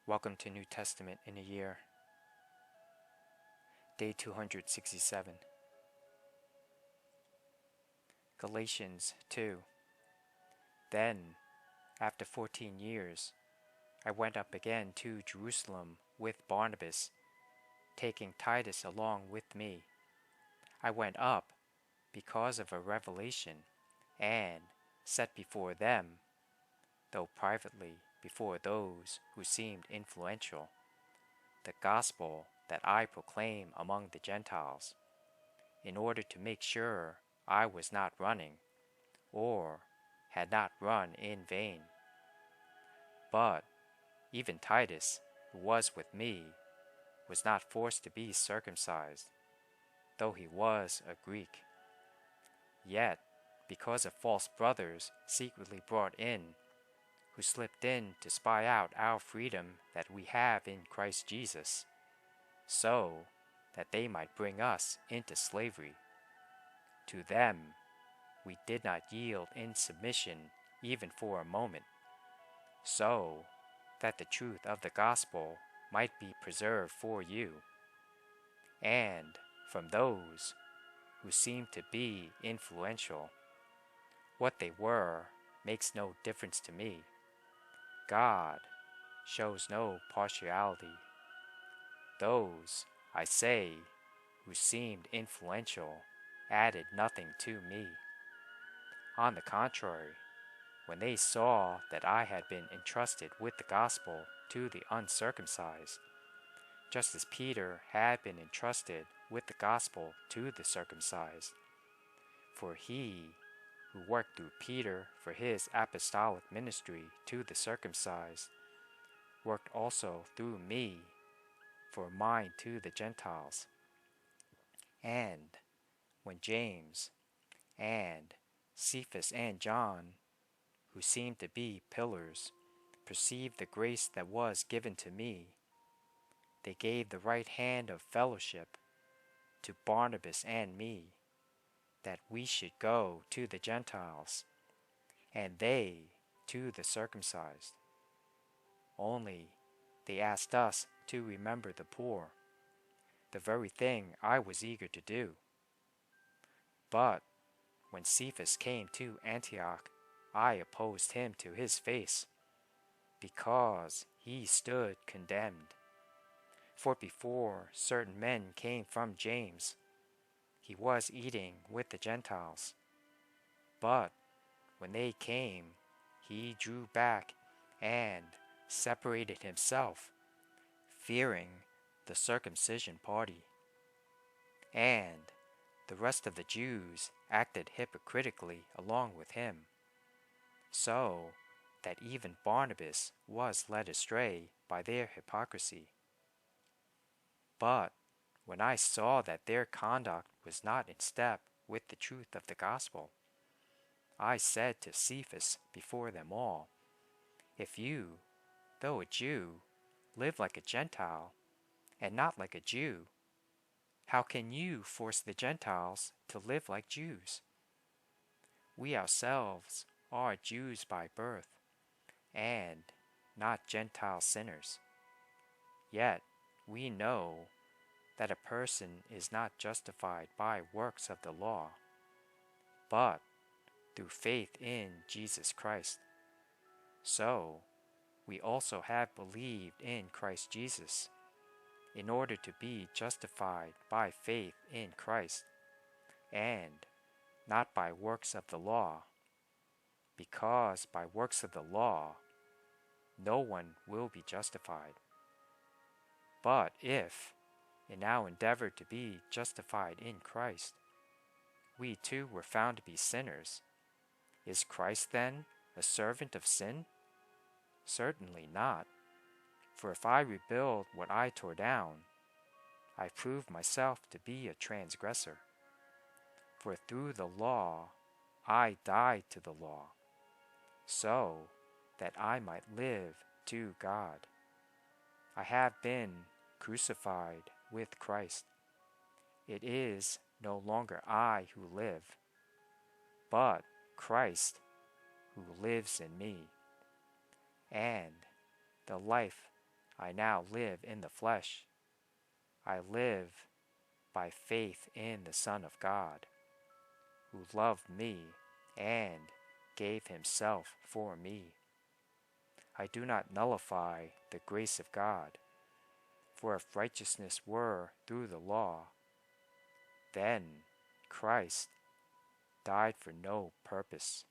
Welcome to New Testament in a Year, Day 267. Galatians 2. Then, after 14 years, I went up again to Jerusalem with Barnabas, taking Titus along with me. I went up because of a revelation, and set before them, though privately before those who seemed influential, the gospel that I proclaim among the Gentiles, in order to make sure I was not running, or had not run in vain. But even Titus, who was with me, was not forced to be circumcised, though he was a Greek. Yet, because of false brothers secretly brought in, who slipped in to spy out our freedom that we have in Christ Jesus, so that they might bring us into slavery. To them we did not yield in submission even for a moment, so that the truth of the gospel might be preserved for you. And from those who seemed to be influential, what they were makes no difference to me. God shows no partiality. Those, I say, who seemed influential added nothing to me. On the contrary, when they saw that I had been entrusted with the gospel to the uncircumcised, just as Peter had been entrusted with the gospel to the circumcised, for he who worked through Peter for his apostolic ministry to the circumcised, worked also through me for mine to the Gentiles. And when James and Cephas and John, who seemed to be pillars, perceived the grace that was given to me, they gave the right hand of fellowship to Barnabas and me, that we should go to the Gentiles, and they to the circumcised. Only they asked us to remember the poor, the very thing I was eager to do. But when Cephas came to Antioch, I opposed him to his face, because he stood condemned. For before certain men came from James, he was eating with the Gentiles. But when they came, he drew back and separated himself, fearing the circumcision party. And the rest of the Jews acted hypocritically along with him, so that even Barnabas was led astray by their hypocrisy. But when I saw that their conduct was not in step with the truth of the gospel, I said to Cephas before them all, if you, though a Jew, live like a Gentile, and not like a Jew, how can you force the Gentiles to live like Jews? We ourselves are Jews by birth, and not Gentile sinners. Yet we know that a person is not justified by works of the law, but through faith in Jesus Christ. So we also have believed in Christ Jesus, in order to be justified by faith in Christ, and not by works of the law, because by works of the law no one will be justified. But if, in our endeavor to be justified in Christ, we too were found to be sinners, is Christ then a servant of sin? Certainly not. For if I rebuild what I tore down, I prove myself to be a transgressor. For through the law I died to the law, so that I might live to God. I have been crucified with Christ. It is no longer I who live, but Christ who lives in me. And the life I now live in the flesh. I live by faith in the Son of God, who loved me and gave himself for me. I do not nullify the grace of God, for if righteousness were through the law, then Christ died for no purpose.